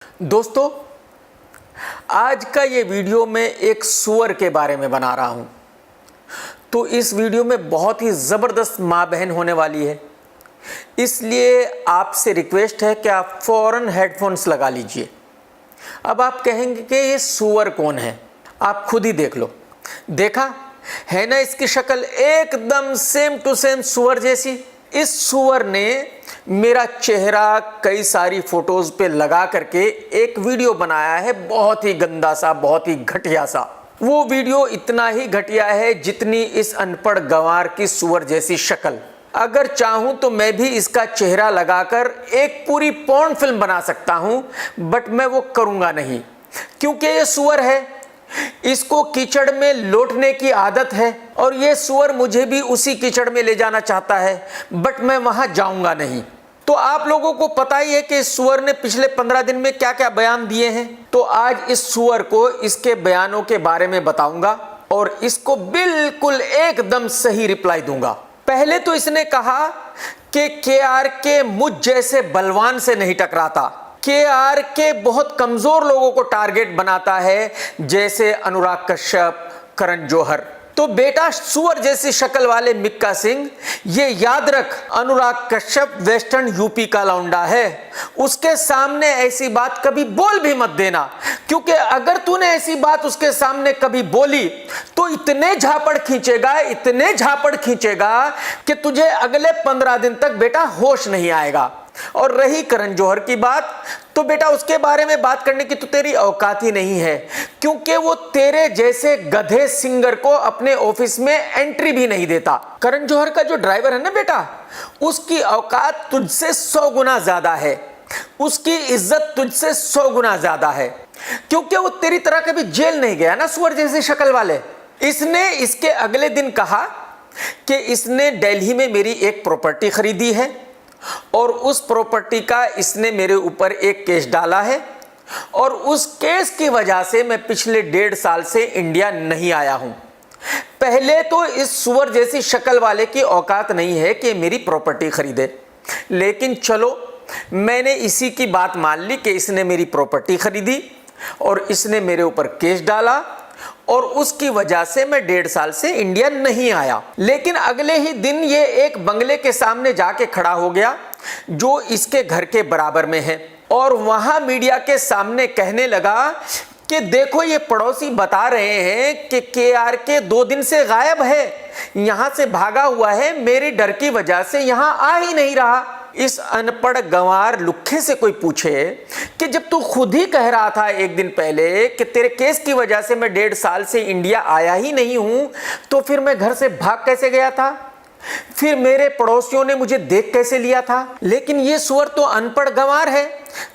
दोस्तों, आज का ये वीडियो मैं एक सूअर के बारे में बना रहा हूँ। तो इस वीडियो में बहुत ही ज़बरदस्त माँ बहन होने वाली है, इसलिए आपसे रिक्वेस्ट है कि आप फ़ौरन हेडफोन्स लगा लीजिए। अब आप कहेंगे कि ये सूअर कौन है, आप खुद ही देख लो। देखा है ना इसकी शक्ल एकदम सेम टू सेम सूअर जैसी। इस सूअर ने मेरा चेहरा कई सारी फोटोज पे लगा करके एक वीडियो बनाया है, बहुत ही गंदा सा, बहुत ही घटिया सा। वो वीडियो इतना ही घटिया है जितनी इस अनपढ़ गंवार की सूअर जैसी शक्ल। अगर चाहूं तो मैं भी इसका चेहरा लगाकर एक पूरी पॉर्न फिल्म बना सकता हूं, बट मैं वो करूंगा नहीं, क्योंकि ये सूअर है, इसको कीचड़ में लौटने की आदत है और ये सूअर मुझे भी उसी कीचड़ में ले जाना चाहता है, बट मैं वहां जाऊंगा नहीं। तो आप लोगों को पता ही है कि इस सूअर ने पिछले 15 दिन में क्या क्या बयान दिए हैं। तो आज इस सूअर को इसके बयानों के बारे में बताऊंगा और इसको बिल्कुल एकदम सही रिप्लाई दूंगा। पहले तो इसने कहा कि KRK मुझ जैसे बलवान से नहीं टकराता, KRK बहुत कमजोर लोगों को टारगेट बनाता है, जैसे अनुराग कश्यप, करण जौहर। तो बेटा सूअर जैसी शक्ल वाले मिक्का सिंह, ये याद रख, अनुराग कश्यप वेस्टर्न यूपी का लौंडा है, उसके सामने ऐसी बात कभी बोल भी मत देना, क्योंकि अगर तूने ऐसी बात उसके सामने कभी बोली तो इतने झापड़ खींचेगा, इतने झापड़ खींचेगा कि तुझे अगले 15 दिन तक बेटा होश नहीं आएगा। और रही करण जौहर की बात, तो बेटा उसके बारे में बात करने की तो तेरी औकात ही नहीं है, क्योंकि वो तेरे जैसे गधे सिंगर को अपने ऑफिस में एंट्री भी नहीं देता। करण जौहर का जो ड्राइवर है ना बेटा, उसकी औकात तुझसे 100 गुना ज्यादा है, उसकी इज्जत तुझसे 100 गुना ज्यादा है, क्योंकि वो तेरी तरह कभी जेल नहीं गया ना सूअर जैसी शक्ल वाले। इसने इसके अगले दिन कहा कि इसने दिल्ली में मेरी एक प्रॉपर्टी खरीदी है और उस प्रॉपर्टी का इसने मेरे ऊपर एक केस डाला है और उस केस की वजह से मैं पिछले 1.5 साल से इंडिया नहीं आया हूं। पहले तो इस सूअर जैसी शक्ल वाले की औकात नहीं है कि मेरी प्रॉपर्टी खरीदे, लेकिन चलो मैंने इसी की बात मान ली कि इसने मेरी प्रॉपर्टी खरीदी और इसने मेरे ऊपर केस डाला और उसकी वजह से मैं 1.5 साल से इंडिया नहीं आया। लेकिन अगले ही दिन ये एक बंगले के सामने जाके खड़ा हो गया जो इसके घर के बराबर में है और वहां मीडिया के सामने कहने लगा कि देखो ये पड़ोसी बता रहे हैं कि KRK 2 दिन से गायब है, यहां से भागा हुआ है, मेरी डर की वजह से यहां आ ही नहीं रहा। इस अनपढ़ गंवार लुक्खे से कोई पूछे कि जब तू खुद ही कह रहा था एक दिन पहले कि तेरे केस की वजह से मैं 1.5 साल से इंडिया आया ही नहीं हूं, तो फिर मैं घर से भाग कैसे गया था, फिर मेरे पड़ोसियों ने मुझे देख कैसे लिया था। लेकिन ये सूअर तो अनपढ़ गंवार है,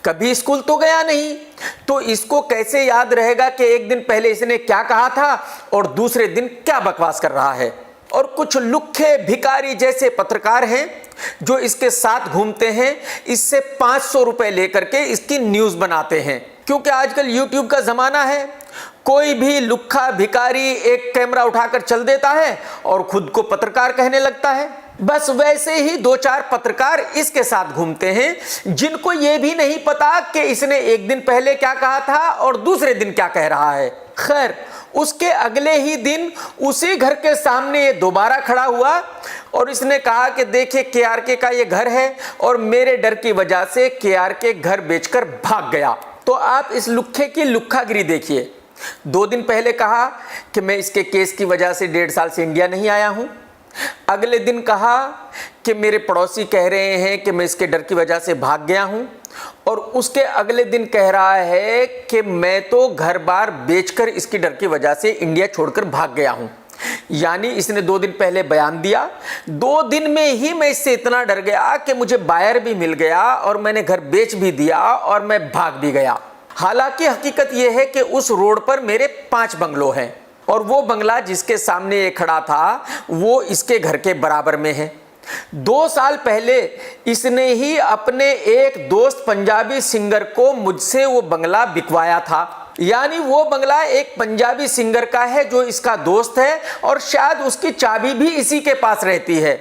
कभी स्कूल तो गया नहीं, तो इसको कैसे याद रहेगा कि एक दिन पहले इसने क्या कहा था और दूसरे दिन क्या बकवास कर रहा है। और कुछ लुक्खे भिखारी जैसे पत्रकार हैं जो इसके साथ घूमते हैं, इससे 500 रुपए लेकर के इसकी न्यूज बनाते हैं, क्योंकि आजकल यूट्यूब का जमाना है, कोई भी लुक्खा भिखारी एक कैमरा उठाकर चल देता है और खुद को पत्रकार कहने लगता है। बस वैसे ही 2-4 पत्रकार इसके साथ घूमते हैं जिनको ये भी नहीं पता कि इसने एक दिन पहले क्या कहा था और दूसरे दिन क्या कह रहा है। खैर, उसके अगले ही दिन उसी घर के सामने ये दोबारा खड़ा हुआ और इसने कहा कि देखिए KRK का ये घर है और मेरे डर की वजह से KRK घर बेचकर भाग गया। तो आप इस लुक्खे की लुक्खागिरी देखिए। 2 दिन पहले कहा कि मैं इसके केस की वजह से 1.5 साल से इंडिया नहीं आया हूं, अगले दिन कहा कि मेरे पड़ोसी कह रहे हैं कि मैं इसके डर की वजह से भाग गया हूं, और उसके अगले दिन कह रहा है कि मैं तो घर बार बेचकर इसकी डर की वजह से इंडिया छोड़कर भाग गया हूं। यानी इसने 2 दिन पहले बयान दिया, 2 दिन में ही मैं इससे इतना डर गया कि मुझे बायर भी मिल गया और मैंने घर बेच भी दिया और मैं भाग भी गया। हालांकि हकीकत यह है कि उस रोड पर मेरे 5 बंगलो हैं और वो बंगला जिसके सामने ये खड़ा था वो इसके घर के बराबर में है। 2 साल पहले इसने ही अपने एक दोस्त पंजाबी सिंगर को मुझसे वो बंगला बिकवाया था। यानी वो बंगला एक पंजाबी सिंगर का है जो इसका दोस्त है और शायद उसकी चाबी भी इसी के पास रहती है।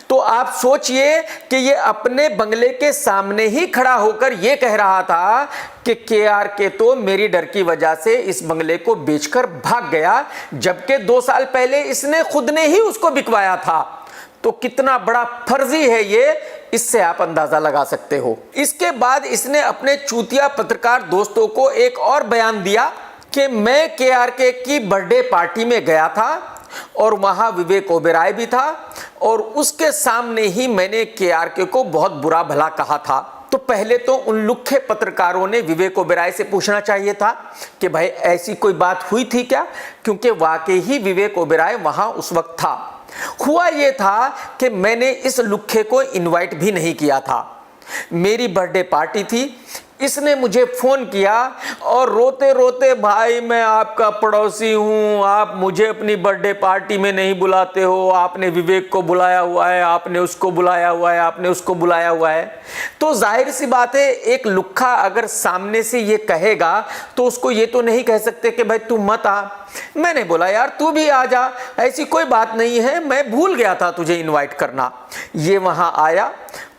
तो आप सोचिए कि ये अपने बंगले के सामने ही खड़ा होकर ये कह रहा था कि KRK तो मेरी डर की वजह से इस बंगले को बेचकर भाग गया, जबकि 2 साल पहले इसने खुद ने ही उसको बिकवाया था। तो कितना बड़ा फर्जी है ये, इससे आप अंदाजा लगा सकते हो। इसके बाद इसने अपने चूतिया पत्रकार दोस्तों को एक और बयान दिया कि मैं KRK की बर्थडे पार्टी में गया था और वहां विवेक ओबेरॉय भी था और उसके सामने ही मैंने KRK को बहुत बुरा भला कहा था। तो पहले तो उन लुक्खे पत्रकारों ने विवेक ओबेरॉय से पूछना चाहिए था कि भाई ऐसी कोई बात हुई थी क्या, क्योंकि वाकई ही विवेक ओबेरॉय वहां उस वक्त था। हुआ यह था कि मैंने इस लुक्खे को इनवाइट भी नहीं किया था। मेरी बर्थडे पार्टी थी, इसने मुझे फोन किया और रोते रोते, भाई मैं आपका पड़ोसी हूं, आप मुझे अपनी बर्थडे पार्टी में नहीं बुलाते हो, आपने विवेक को बुलाया हुआ है, आपने उसको बुलाया हुआ है, आपने उसको बुलाया हुआ है। तो जाहिर सी बात है, एक लुक्खा अगर सामने से ये कहेगा तो उसको ये तो नहीं कह सकते कि भाई तू मत आ। मैंने बोला यार तू भी आ जा, ऐसी कोई बात नहीं है, मैं भूल गया था तुझे इनवाइट करना। ये वहां आया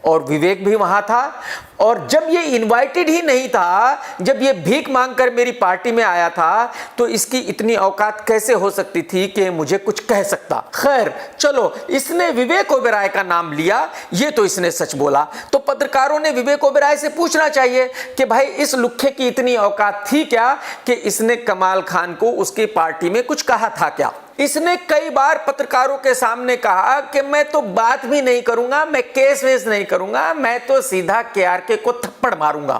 और विवेक भी वहां था, और जब ये इनवाइटेड ही नहीं था, जब ये भीख मांगकर मेरी पार्टी में आया था, तो इसकी इतनी औकात कैसे हो सकती थी कि मुझे कुछ कह सकता। खैर चलो, इसने विवेक ओबेरॉय का नाम लिया, ये तो इसने सच बोला। तो पत्रकारों ने विवेक ओबेरॉय से पूछना चाहिए कि भाई इस लुक्खे की इतनी औकात थी क्या कि इसने कमाल खान को उसकी पार्टी में कुछ कहा था क्या। इसने कई बार पत्रकारों के सामने कहा कि मैं तो बात भी नहीं करूंगा, मैं केस वेस नहीं करूंगा, मैं तो सीधा KRK को थप्पड़ मारूंगा।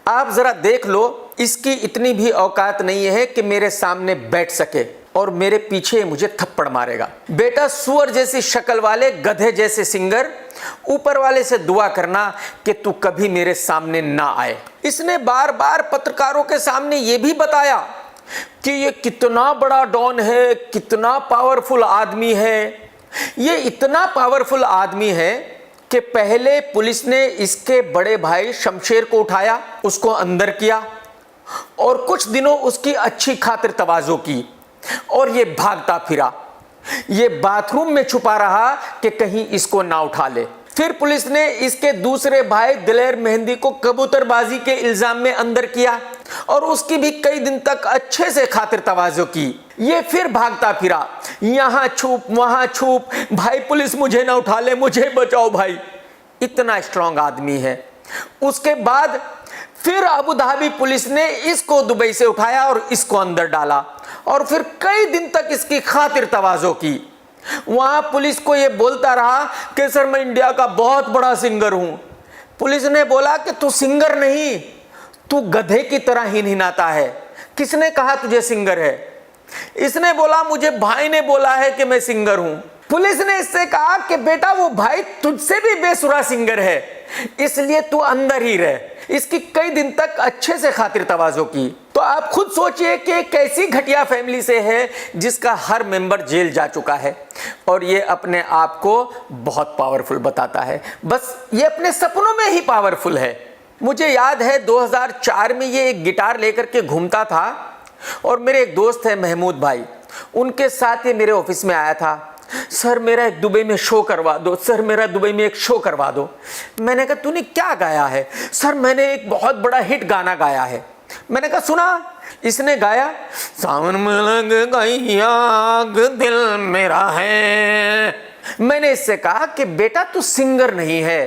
आप जरा देख लो, इसकी इतनी भी औकात नहीं है कि मेरे सामने बैठ सके और मेरे पीछे मुझे थप्पड़ मारेगा। बेटा, सुअर जैसी शक्ल वाले गधे जैसे सिंगर, ऊपर वाले से दुआ करना कि तू कभी मेरे सामने ना आए। इसने बार बार पत्रकारों के सामने यह भी बताया कि ये कितना बड़ा डॉन है, कितना पावरफुल आदमी है। ये इतना पावरफुल आदमी है कि पहले पुलिस ने इसके बड़े भाई शमशेर को उठाया, उसको अंदर किया और कुछ दिनों उसकी अच्छी खातिर तवाज़ो की, और ये भागता फिरा, ये बाथरूम में छुपा रहा कि कहीं इसको ना उठा ले। फिर पुलिस ने इसके दूसरे भाई दिलेर मेहंदी को कबूतरबाजी के इल्जाम में अंदर किया और उसकी भी कई दिन तक अच्छे से खातिर तवाज़ो की। ये फिर भागता फिरा, यहां छुप वहां छुप, भाई पुलिस मुझे ना उठा ले, मुझे बचाओ भाई। इतना स्ट्रांग आदमी है। उसके बाद फिर अबू धाबी पुलिस ने इसको दुबई से उठाया और इसको अंदर डाला और फिर कई दिन तक इसकी खातिर तवाज़ो की। वहां पुलिस को यह बोलता रहा कि सर मैं इंडिया का बहुत बड़ा सिंगर हूं। पुलिस ने बोला कि तू सिंगर नहीं, तू गधे की तरह हिनहिनाता है। किसने कहा तुझे सिंगर है? इसने बोला मुझे भाई ने बोला है कि मैं सिंगर हूं। पुलिस ने इससे कहा कि बेटा वो भाई तुझसे भी बेसुरा सिंगर है, इसलिए तू अंदर ही रह। इसकी कई दिन तक अच्छे से खातिर तवाज़ो की। तो आप खुद सोचिए कि कैसी घटिया फैमिली से है जिसका हर मेंबर जेल जा चुका है और ये अपने आप को बहुत पावरफुल बताता है। बस ये अपने सपनों में ही पावरफुल है। मुझे याद है 2004 में ये एक गिटार लेकर के घूमता था और मेरे एक दोस्त है महमूद भाई, उनके साथ ये मेरे ऑफिस में आया था। सर मेरा एक दुबई में शो करवा दो, सर मेरा दुबई में एक शो करवा दो। मैंने कहा तूने क्या गाया है? सर मैंने एक बहुत बड़ा हिट गाना गाया है। मैंने कहा सुना। इसने गाया, सावन में लग गई आग दिल मेरा है। मैंने इससे कहा कि बेटा तू सिंगर नहीं है,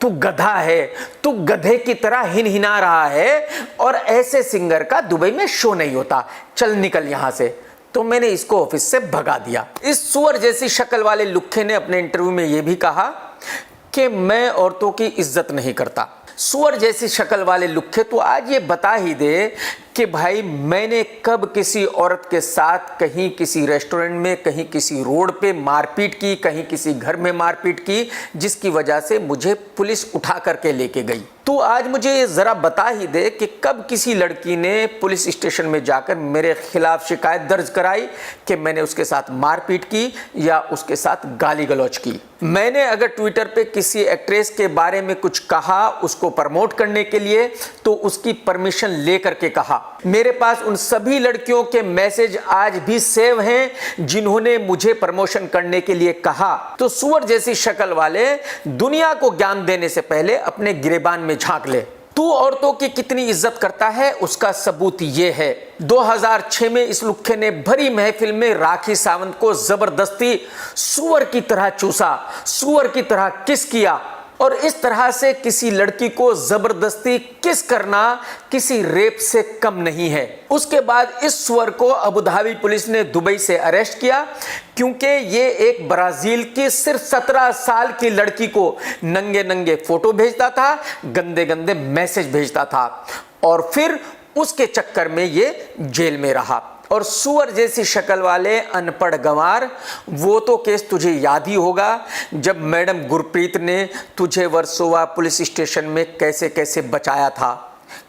तू गधा है, तू गधे की तरह हिनहिना रहा है और ऐसे सिंगर का दुबई में शो नहीं होता, चल निकल यहां से। तो मैंने इसको ऑफिस से भगा दिया। इस सुअर जैसी शक्ल वाले लुक्खे ने अपने इंटरव्यू में यह भी कहा कि मैं औरतों की इज्जत नहीं करता। सुअर जैसी शक्ल वाले लुक्खे तो आज ये बता ही दे कि भाई मैंने कब किसी औरत के साथ कहीं किसी रेस्टोरेंट में, कहीं किसी रोड पे मारपीट की, कहीं किसी घर में मारपीट की जिसकी वजह से मुझे पुलिस उठा करके लेके गई। तू आज मुझे ज़रा बता ही दे कि कब किसी लड़की ने पुलिस स्टेशन में जाकर मेरे खिलाफ शिकायत दर्ज कराई कि मैंने उसके साथ मारपीट की या उसके साथ गाली गलौज की। मैंने अगर ट्विटर पे किसी एक्ट्रेस के बारे में कुछ कहा उसको प्रमोट करने के लिए, तो उसकी परमिशन लेकर के कहा। मेरे पास उन सभी लड़कियों के मैसेज आज भी सेव हैं जिन्होंने मुझे प्रमोशन करने के लिए कहा। तो सुअर जैसी शक्ल वाले, दुनिया को ज्ञान देने से पहले अपने गिरेबान में झांक ले। तू औरतों की कितनी इज्जत करता है उसका सबूत ये है। 2006 में इस लुक्खे ने भरी महफिल में राखी सावंत को जबरदस्ती सुअर की तरह चूसा, सुअर की तरह किस किया। और इस तरह से किसी लड़की को जबरदस्ती किस करना किसी रेप से कम नहीं है। उसके बाद इस सुअर को अबू धाबी पुलिस ने दुबई से अरेस्ट किया, क्योंकि ये एक ब्राजील की सिर्फ 17 साल की लड़की को नंगे नंगे फोटो भेजता था, गंदे गंदे मैसेज भेजता था, और फिर उसके चक्कर में ये जेल में रहा। और सुअर जैसी शक्ल वाले अनपढ़ गंवार, वो तो केस तुझे याद ही होगा जब मैडम गुरप्रीत ने तुझे वर्सोवा पुलिस स्टेशन में कैसे कैसे बचाया था,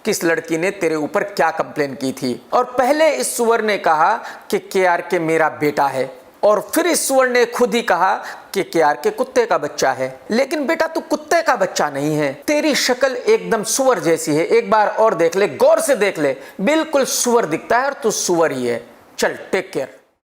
किस लड़की ने तेरे ऊपर क्या कंप्लेन की थी। और पहले इस सुअर ने कहा कि KRK मेरा बेटा है, और फिर इस सुअर ने खुद ही कहा कि KRK कुत्ते का बच्चा है। लेकिन बेटा तू कुत्ते का बच्चा नहीं है, तेरी शक्ल एकदम सुअर जैसी है। एक बार और देख ले, गौर से देख ले, बिल्कुल सुअर दिखता है और तू सुअर ही है। चल टेक केयर।